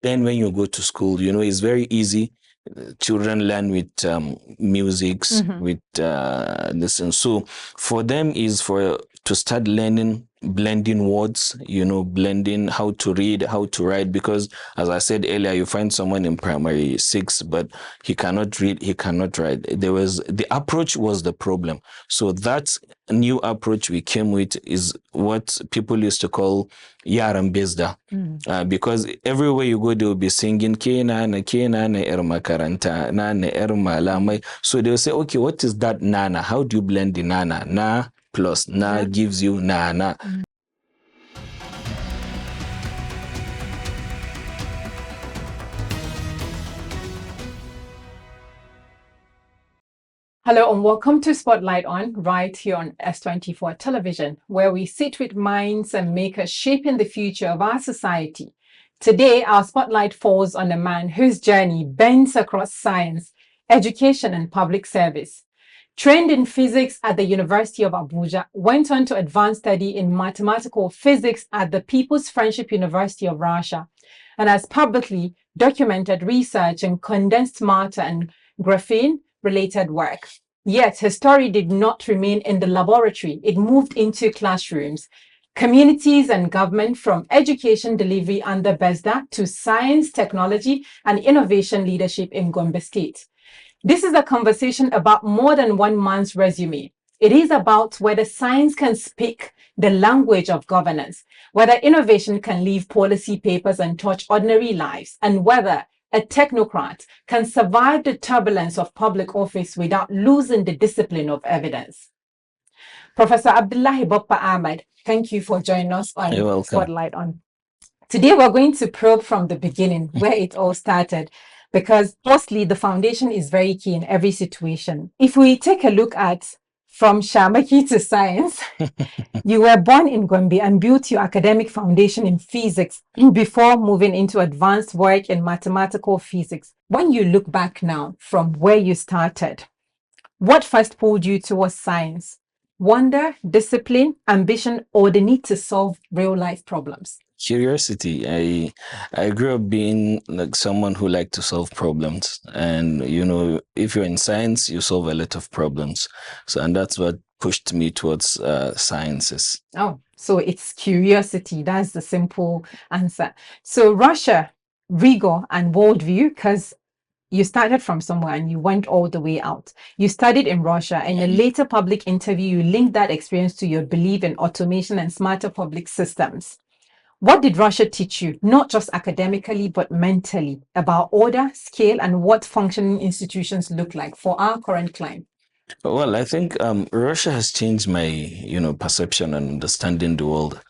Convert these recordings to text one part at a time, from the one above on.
Then when you go to school, it's very easy. Children learn with musics, with this, and so for them is to start learning blending words, blending how to read, how to write, because as I said earlier, you find someone in primary 6, but he cannot read, he cannot write. The approach was the problem. So that's a new approach we came with, is what people used to call yaran bezda. Because everywhere you go, they will be singing kena na er makaranta na er malamai. So they will say, okay, what is that nana? How do you blend the nana? Na plus na gives you nana. Hello and welcome to Spotlight On, right here on S24 television, where we sit with minds and makers shaping the future of our society. Today, our spotlight falls on a man whose journey bends across science, education, and public service. Trained in physics at the University of Abuja, went on to advanced study in mathematical physics at the People's Friendship University of Russia, and has publicly documented research in condensed matter and graphene-related work. Yet his story did not remain in the laboratory. It moved into classrooms, communities, and government, from education delivery under BESDA to science, technology, and innovation leadership in Gombe State. This is a conversation about more than one man's resume. It is about whether science can speak the language of governance, whether innovation can leave policy papers and touch ordinary lives, and whether a technocrat can survive the turbulence of public office without losing the discipline of evidence. Professor Abdullahi Bappah Ahmad, thank you for joining us on Spotlight On. Today, we're going to probe from the beginning, where it all started, because firstly, the foundation is very key in every situation. If we take a look at from Shamaki to science, you were born in Gombe and built your academic foundation in physics before moving into advanced work in mathematical physics. When you look back now from where you started, what first pulled you towards science? Wonder, discipline, ambition, or the need to solve real-life problems? Curiosity. I grew up being like someone who liked to solve problems, and if you're in science, you solve a lot of problems. And that's what pushed me towards sciences. Oh, so it's curiosity. That's the simple answer. So Russia, rigor, and worldview, because you started from somewhere and you went all the way out. You studied in Russia. In a later public interview, you linked that experience to your belief in automation and smarter public systems. What did Russia teach you, not just academically, but mentally, about order, scale, and what functioning institutions look like for our current climate? Well, I think Russia has changed my, perception and understanding the world.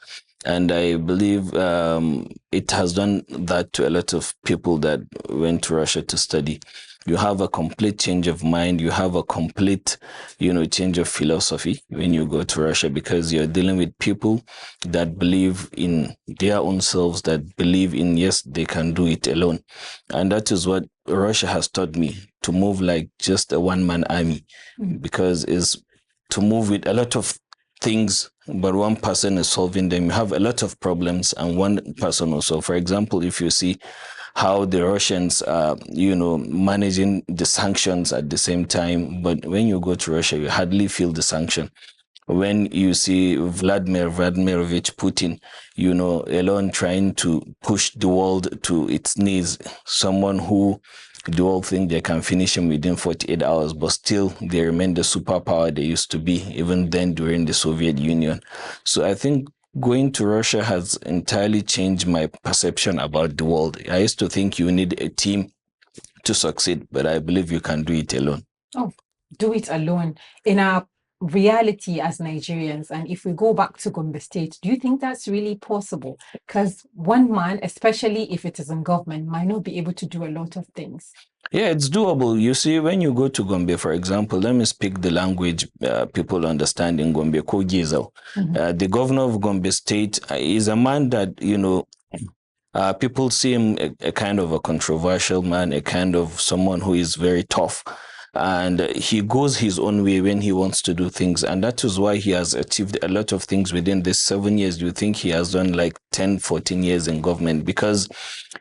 And I believe it has done that to a lot of people that went to Russia to study. You have a complete change of mind. You have a complete, change of philosophy when you go to Russia, because you're dealing with people that believe in their own selves, that believe in, yes, they can do it alone. And that is what Russia has taught me, to move like just a one-man army, because it's to move with a lot of things, but one person is solving them. You have a lot of problems and one person also. For example, if you see how the Russians are, managing the sanctions at the same time, but when you go to Russia, you hardly feel the sanction. When you see Vladimir Vladimirovich Putin, alone trying to push the world to its knees, someone who the whole thing they can finish him within 48 hours, but still they remain the superpower they used to be, even then during the Soviet Union. So I think going to Russia has entirely changed my perception about the world. I used to think you need a team to succeed, but I believe you can do it alone. Oh, do it alone. In our reality as Nigerians, and if we go back to Gombe State, do you think that's really possible? Because one man, especially if it is in government, might not be able to do a lot of things. Yeah, it's doable. You see, when you go to Gombe, for example, let me speak the language people understand in Gombe, Kogizo. The governor of Gombe State is a man that, people see him a kind of a controversial man, a kind of someone who is very tough. And he goes his own way when he wants to do things. And that is why he has achieved a lot of things within this 7 years. You think he has done like 10, 14 years in government, because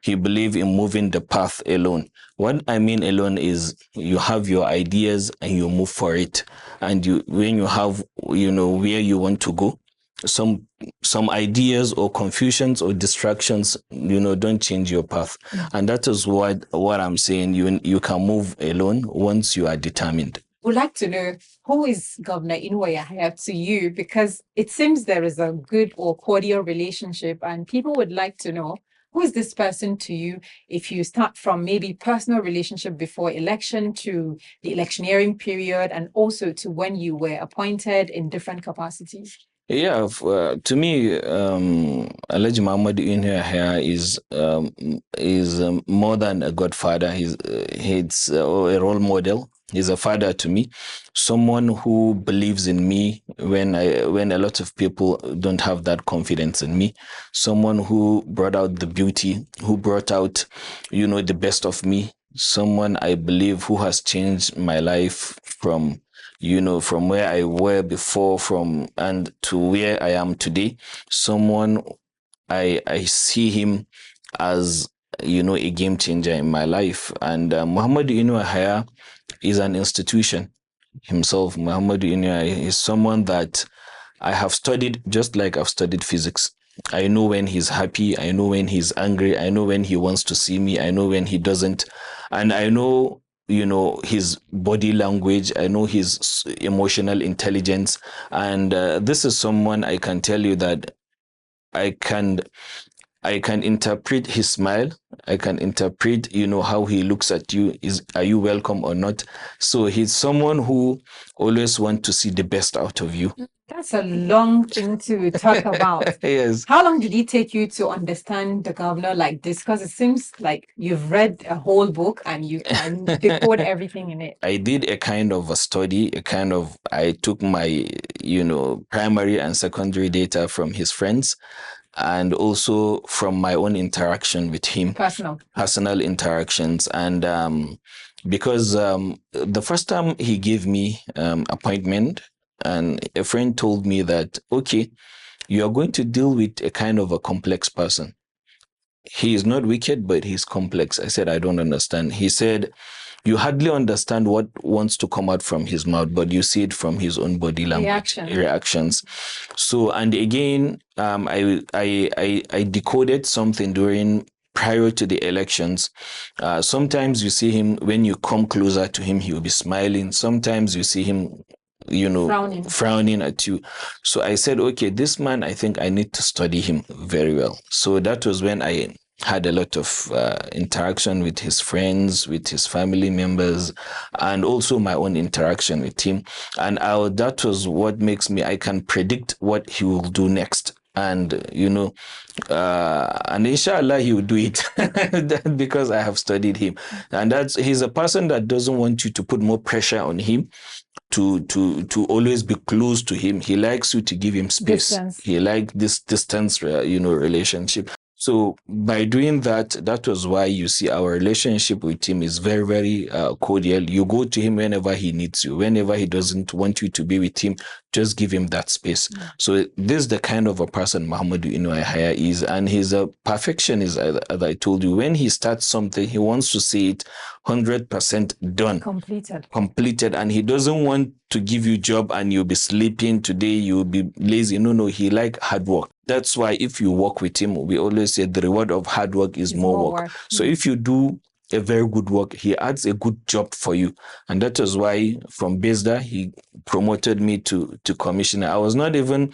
he believed in moving the path alone. What I mean alone is you have your ideas and you move for it. And when you have, where you want to go, some some ideas or confusions or distractions, don't change your path. And that is what I'm saying. You can move alone once you are determined. Would like to know, who is Governor Inouye to you? Because it seems there is a good or cordial relationship, and people would like to know, who is this person to you? If you start from maybe personal relationship before election to the electioneering period, and also to when you were appointed in different capacities. Yeah, to me, Alhaji Muhammad here is more than a godfather. He's a role model. He's a father to me, someone who believes in me when a lot of people don't have that confidence in me. Someone who brought out the beauty, who brought out, the best of me. Someone I believe who has changed my life from where I were before and to where I am today. Someone I see him as a game changer in my life. And Muhammad Inuahaya is an institution himself. Muhammad Inuahaya is someone that I have studied just like I've studied physics. I know when he's happy. I know when he's angry. I know when he wants to see me. I know when he doesn't. And I know, his body language. I know his emotional intelligence. And this is someone I can tell you that I can I can interpret his smile. I can interpret, how he looks at you. Are you welcome or not? So he's someone who always wants to see the best out of you. That's a long thing to talk about. Yes. How long did it take you to understand the governor like this? Because it seems like you've read a whole book and you can decode everything in it. I did a kind of a study, I took my, primary and secondary data from his friends and also from my own interaction with him. Personal interactions. And because the first time he gave me appointment, and a friend told me that, okay, you are going to deal with a kind of a complex person. He is not wicked, but he's complex. I said, I don't understand. He said, you hardly understand what wants to come out from his mouth, but you see it from his own body language reactions. So, and again, I decoded something prior to the elections. Sometimes you see him, when you come closer to him, he will be smiling. Sometimes you see him, frowning at you. So I said, okay, this man, I think I need to study him very well. So that was when I had a lot of interaction with his friends, with his family members, and also my own interaction with him. And that was what makes I can predict what he will do next. And, and inshallah, he will do it because I have studied him. And he's a person that doesn't want you to put more pressure on him to always be close to him. He likes you to give him space. Distance. He likes this distance, relationship. So by doing that, that was why you see our relationship with him is very, very cordial. You go to him whenever he needs you. Whenever he doesn't want you to be with him, just give him that space. So this is the kind of a person Muhammadu Inuahaya is, and he's a perfectionist, as I told you. When he starts something, he wants to see it 100% done. Completed. And he doesn't want to give you job and you'll be sleeping today, you'll be lazy. No, he like hard work. That's why if you work with him, we always say the reward of hard work is more work. So if you do a very good work, he adds a good job for you. And that is why from BESDA, he promoted me to commissioner. I was not even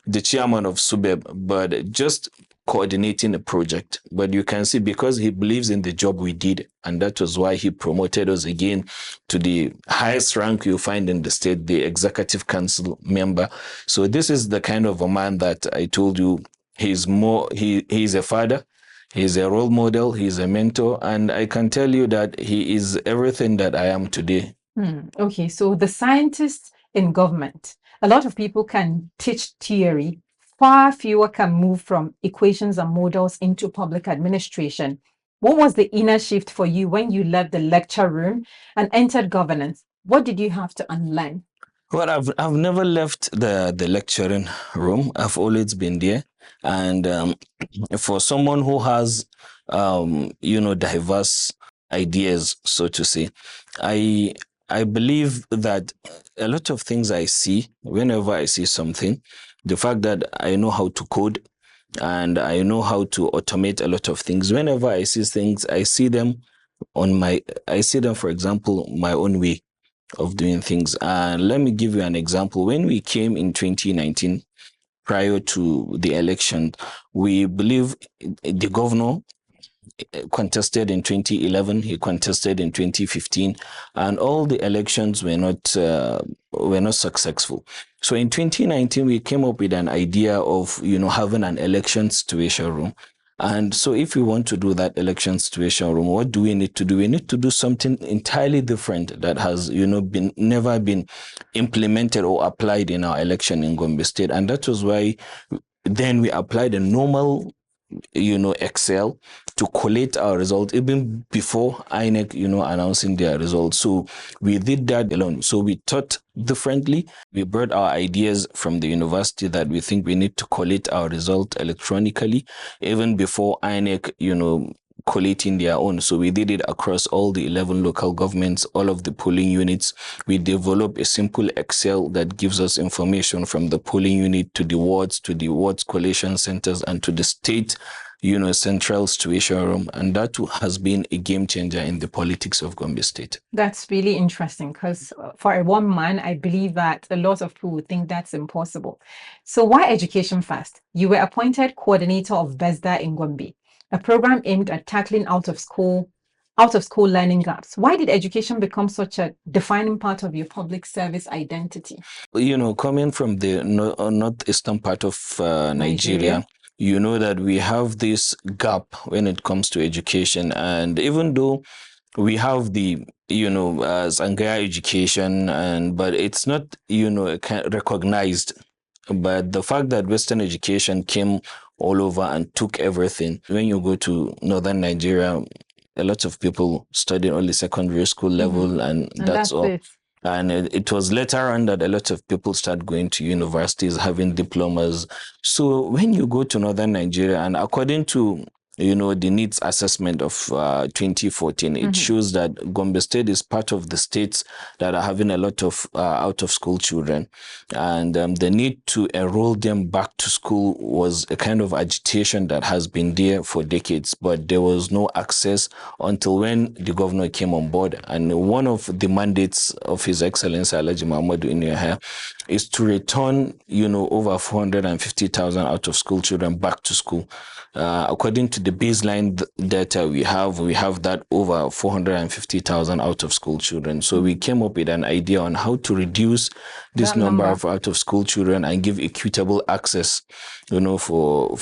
the chairman of SUBEB, but just coordinating a project. But you can see, because he believes in the job we did, and that was why he promoted us again to the highest rank you find in the state, the executive council member. So this is the kind of a man that I told you, he's a father, he's a role model, he's a mentor, and I can tell you that he is everything that I am today. Okay, so the scientists in government, a lot of people can teach theory, far fewer can move from equations and models into public administration. What was the inner shift for you when you left the lecture room and entered governance? What did you have to unlearn? Well, I've never left the lecturing room. I've always been there. And for someone who has, diverse ideas, so to say. I I believe that a lot of things I see, whenever I see something, the fact that I know how to code and I know how to automate a lot of things. Whenever I see things, I see them, for example, my own way of doing things. And let me give you an example. When we came in 2019, prior to the election, we believe the governor contested in 2011, he contested in 2015, and all the elections were not successful. So in 2019, we came up with an idea of having an election situation room. And so if we want to do that election situation room, what do we need to do? We need to do something entirely different that has been never been implemented or applied in our election in Gombe State. And that was why then we applied a normal Excel to collate our results even before INEC, announcing their results. So we did that alone. So we thought differently. We brought our ideas from the university that we think we need to collate our result electronically, even before INEC, collating their own. So we did it across all the 11 local governments, all of the polling units. We developed a simple Excel that gives us information from the polling unit to the wards collation centers, and to the state, central situation room. And that has been a game changer in the politics of Gombe State. That's really interesting because for a one man, I believe that a lot of people would think that's impossible. So why education first? You were appointed coordinator of BESDA in Gombe, a program aimed at tackling out of school learning gaps. Why did education become such a defining part of your public service identity? Coming from the northeastern part of Nigeria, you know that we have this gap when it comes to education. And even though we have the Zangaya education, but it's not recognized. But the fact that Western education came all over and took everything. When you go to northern Nigeria, a lot of people study only secondary school level, and that's all. It. And it was later on that a lot of people start going to universities, having diplomas. So when you go to northern Nigeria, and according to the needs assessment of 2014, it shows that Gombe State is part of the states that are having a lot of out of school children, and the need to enroll them back to school was a kind of agitation that has been there for decades, but there was no access until when the governor came on board. And one of the mandates of His Excellency Alhaji Muhammadu is to return over 450,000 out of school children back to school. According to the baseline data we have that over 450,000 out of school children. So we came up with an idea on how to reduce this number of out of school children and give equitable access, for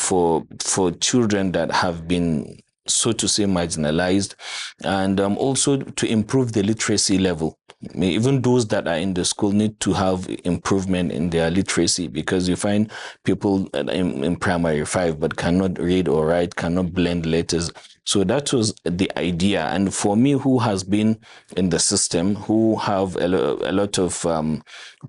children that have been, so to say, marginalized, and also to improve the literacy level. Even those that are in the school need to have improvement in their literacy, because you find people in primary 5 but cannot read or write, cannot blend letters. So that was the idea. And for me, who has been in the system, who have a lot of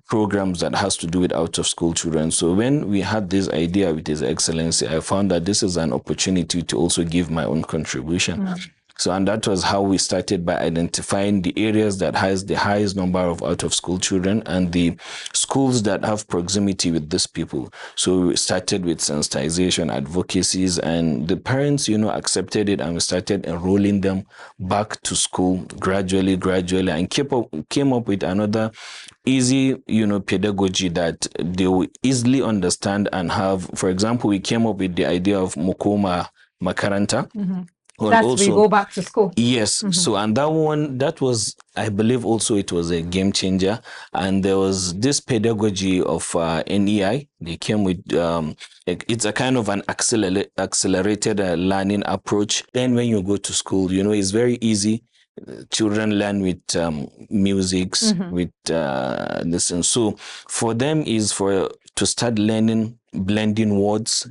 programs that has to do with out of school children. So when we had this idea with His Excellency, I found that this is an opportunity to also give my own contribution. So, and that was how we started, by identifying the areas that has the highest number of out of school children and the schools that have proximity with these people. So we started with sensitization, advocacies, and the parents, accepted it, and we started enrolling them back to school gradually, and came up with another easy, pedagogy that they will easily understand and have. For example, we came up with the idea of Mukoma Makaranta. That's also, we go back to school. Yes. So, and that was, I believe also it was a game changer. And there was this pedagogy of NEI. They came with, it's a kind of an accelerated learning approach. Then when you go to school, it's very easy. Children learn with musics, with this. And so for them is to start learning blending words,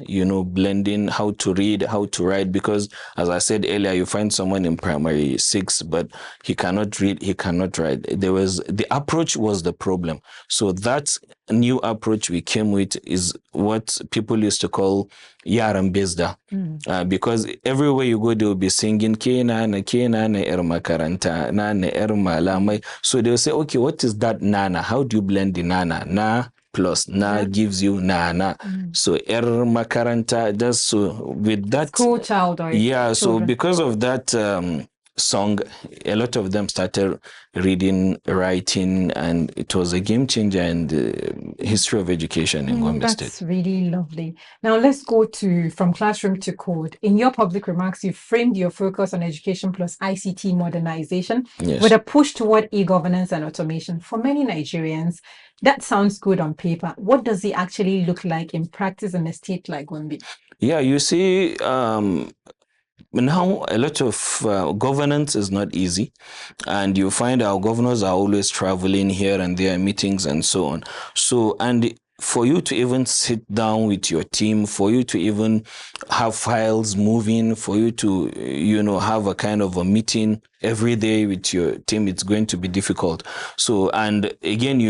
blending how to read, how to write. Because as I said earlier, you find someone in primary 6, but he cannot read, he cannot write. The approach was the problem. So that new approach we came with is what people used to call yaran bezda. Because everywhere you go, they will be singing Kena na er makaranta, na er malamai. So they'll say, okay, what is that nana? How do you blend the nana? Na plus na gives you nana. So er makaranta, that's so with that school child or so because of that song, a lot of them started reading, writing, and it was a game changer in the history of education in Gombe State. That's really lovely. Now let's go from classroom to code. In your public remarks, you framed your focus on education plus ICT modernization with a push toward e-governance and automation. For many Nigerians, that sounds good on paper. What does it actually look like in practice in a state like Gombe? Yeah, you see, now a lot of governance is not easy, and you find our governors are always traveling here and there, meetings and so on. So, and for you to even sit down with your team, for you to even have files moving, for you to, have a kind of a meeting every day with your team, it's going to be difficult. So, and again,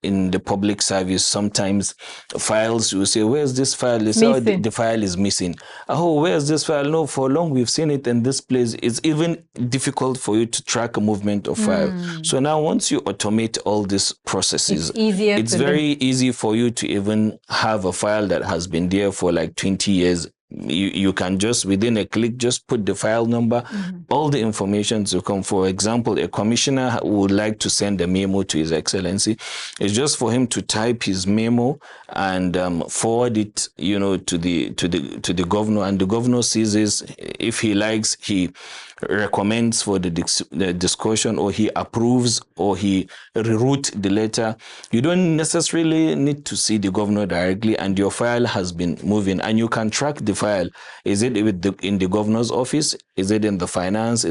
in the public service, sometimes files, you say, where's this file? They say, oh, the file is missing. Oh, where's this file? No, for long we've seen it in this place. It's even difficult for you to track a movement of file. So now once you automate all these processes, it's very easy for you to even have a file that has been there for like 20 years. You can just, within a click, just put the file number, all the information to come. For example, a commissioner would like to send a memo to His Excellency. It's just for him to type his memo and forward it, to the governor, and the governor sees this. If he likes, he recommends for the discussion, or he approves, or he reroute the letter. You don't necessarily need to see the governor directly, and your file has been moving, and you can track the file. Is it in the governor's office? Is it in the finance?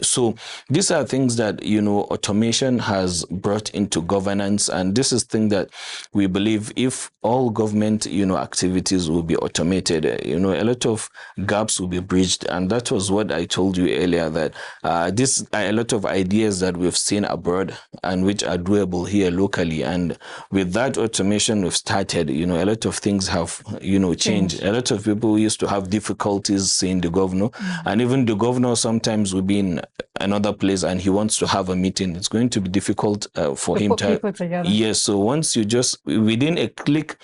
So these are things that, automation has brought into governance, and this is thing that we believe if all government, activities will be automated, a lot of gaps will be bridged. And that was what I told you earlier, that these are a lot of ideas that we've seen abroad and which are doable here locally. And with that automation we've started, a lot of things have, changed. A lot of people used to have difficulties seeing the governor, and even the governor sometimes will be in another place and he wants to have a meeting. It's going to be difficult for him to. Yes. So once you just, within a click,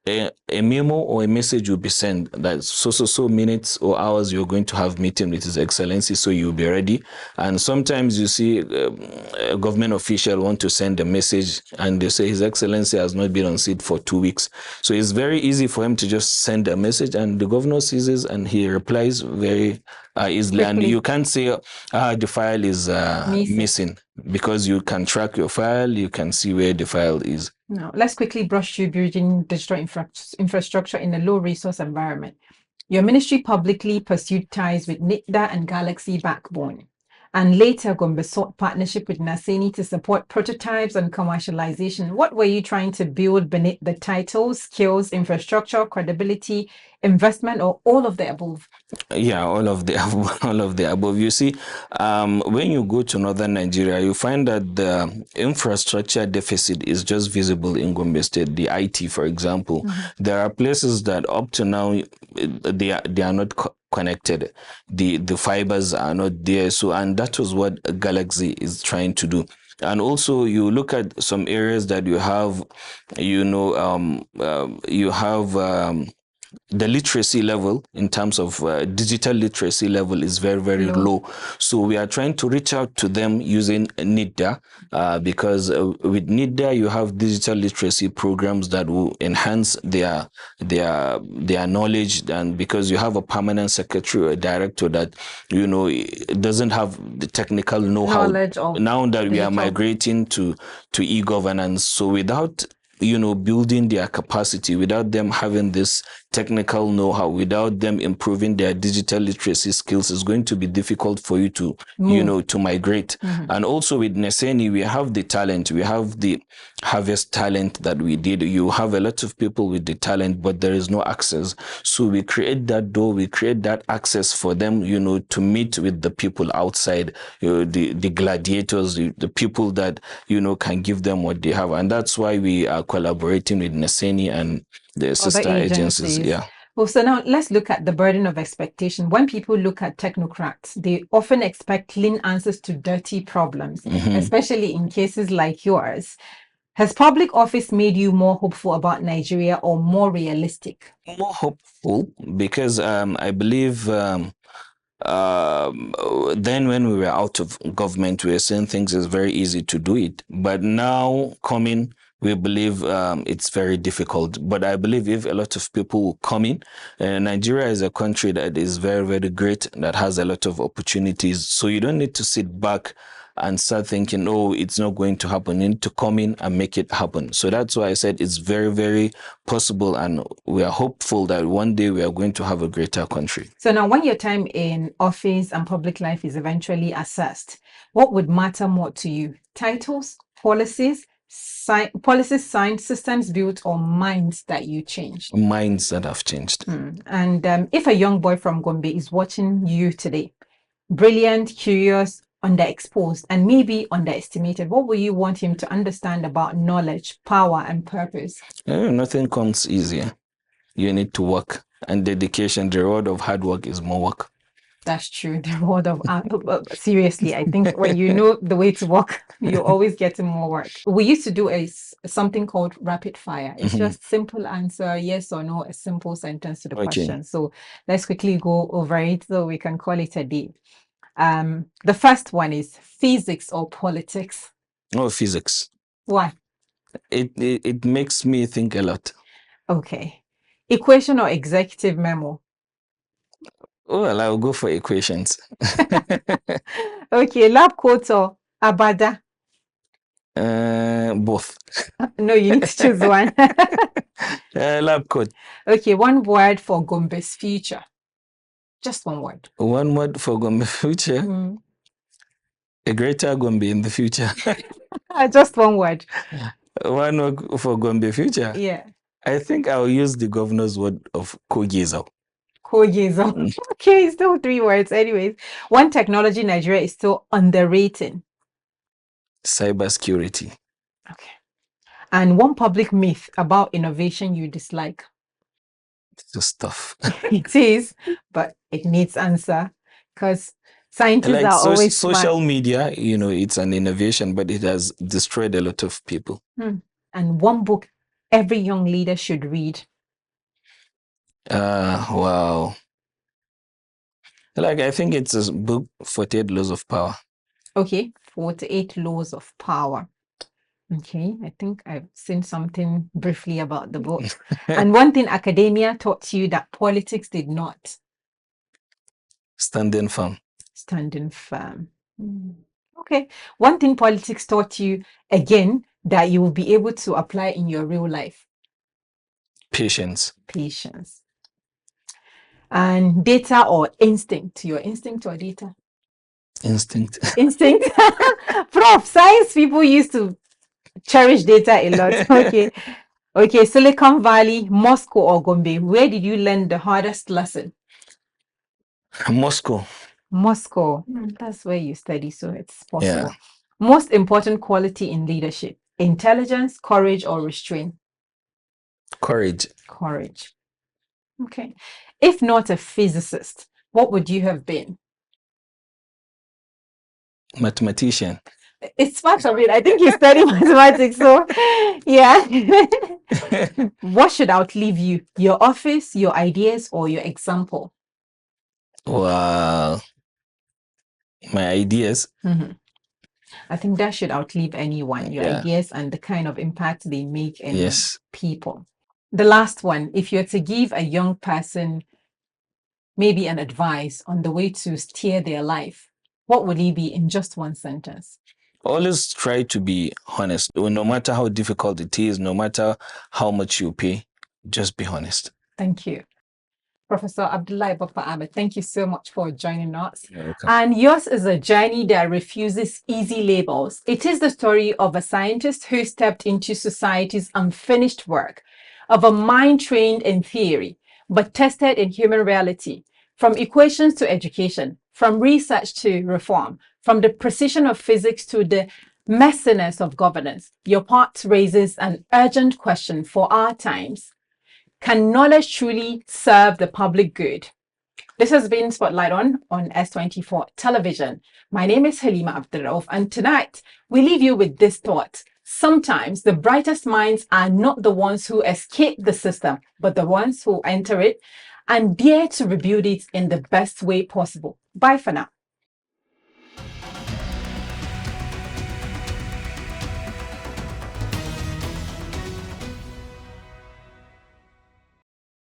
a memo or a message will be sent that so minutes or hours you're going to have meeting with His Excellency, so you'll be ready. And sometimes you see a government official want to send a message and they say His Excellency has not been on seat for 2 weeks. So it's very easy for him to just send a message and the governor sees it and he replies very easily. And you can't say the file is missing, because you can track your file, you can see where the file is. Now, let's quickly brush through building digital infrastructure in a low-resource environment. Your ministry publicly pursued ties with NITDA and Galaxy Backbone, and later Gombe sought partnership with Naseni to support prototypes and commercialization. What were you trying to build beneath the titles, skills, infrastructure, credibility, investment, or all of the above? Yeah, all of the above. You see, when you go to northern Nigeria, you find that the infrastructure deficit is just visible in Gombe State. The IT, for example, there are places that up to now they are not connected. The fibers are not there. So, and that was what Galaxy is trying to do. And also, you look at some areas that you have, the literacy level in terms of digital literacy level is very, very low. So we are trying to reach out to them using NITDA, because with NITDA you have digital literacy programs that will enhance their knowledge, and because you have a permanent secretary or a director that doesn't have the technical know-how now that we are migrating to e-governance. So without building their capacity, without them having this technical know-how, without them improving their digital literacy skills, it's going to be difficult for you to, to migrate. And also with Neseni, we have the talent, we have the harvest talent that we did. You have a lot of people with the talent, but there is no access. So we create that door, we create that access for them, to meet with the people outside, the gladiators, the people that, can give them what they have. And that's why we are collaborating with Neseni and the other sister agencies. agencies. Yeah. Well, so now let's look at the burden of expectation. When people look at technocrats, they often expect clean answers to dirty problems, especially in cases like yours. Has public office made you more hopeful about Nigeria or more realistic? More hopeful because I believe then when we were out of government, we were saying things is very easy to do it. But now coming, we believe it's very difficult. But I believe if a lot of people will come in, Nigeria is a country that is very, very great, that has a lot of opportunities. So you don't need to sit back and start thinking, oh, it's not going to happen. You need to come in and make it happen. So that's why I said it's very, very possible. And we are hopeful that one day we are going to have a greater country. So now when your time in office and public life is eventually assessed, what would matter more to you? Titles, policies, policies signed, systems built, or minds that you changed? Minds that have changed. And if a young boy from Gombe is watching you today, brilliant, curious, underexposed, and maybe underestimated, what will you want him to understand about knowledge, power, and purpose? Nothing comes easier. You need to work, and dedication. The reward of hard work is more work. That's true. The reward of seriously, I think when you know the way to work, you're always getting more work. We used to do something called rapid fire. It's just simple answer, yes or no, a simple sentence to the question. So let's quickly go over it so we can call it a day. The first one is physics or politics? Oh, physics. Why? It makes me think a lot. Okay. Equation or executive memo? Well, I'll go for equations. Okay, lab coat or abada? Both. No, you need to choose one. Lab coat. Okay, one word for Gombe's future. Just one word. One word for Gombe future. A greater Gombe in the future. Just one word. One word for Gombe future. Yeah. I think I'll use the governor's word of Kogizo. Kogizo. Okay, still 3 words. Anyways, one technology Nigeria is still underrated. Cybersecurity. Okay. And one public myth about innovation you dislike. It's just tough. It is, but it needs answer because scientists like are always social smart. media, it's an innovation, but it has destroyed a lot of people. And one book every young leader should read. Wow. Like, I think it's a book, 48 Laws of Power. Okay, 48 Laws of Power. Okay, I think I've seen something briefly about the book. And one thing academia taught you that politics did not. Standing firm. Standing firm. Okay. One thing politics taught you, again, that you will be able to apply in your real life. Patience. Patience. And data or instinct. Your instinct or data? Instinct. Instinct. Prof, science people used to cherish data a lot. Okay. Okay, Silicon Valley, Moscow or Gombe. Where did you learn the hardest lesson? Moscow. Moscow. That's where you study, so it's possible. Yeah. Most important quality in leadership: intelligence, courage, or restraint? Courage. Courage. Okay. If not a physicist, what would you have been? Mathematician. It's part of it. I think you study mathematics, so yeah. What should outlive you? Your office, your ideas, or your example? Wow. My ideas. I think that should outlive anyone, your ideas and the kind of impact they make in people. The last one, if you're to give a young person maybe an advice on the way to steer their life, what would it be in just one sentence? Always try to be honest. No matter how difficult it is, no matter how much you pay, just be honest. Thank you. Professor Abdullahi Bappah Ahmad, thank you so much for joining us. You're welcome. And yours is a journey that refuses easy labels. It is the story of a scientist who stepped into society's unfinished work, of a mind trained in theory, but tested in human reality, from equations to education, from research to reform, from the precision of physics to the messiness of governance. Your part raises an urgent question for our times. Can knowledge truly serve the public good? This has been Spotlight on S24 television. My name is Halima Abdurrauf, and tonight we leave you with this thought. Sometimes the brightest minds are not the ones who escape the system, but the ones who enter it and dare to rebuild it in the best way possible. Bye for now.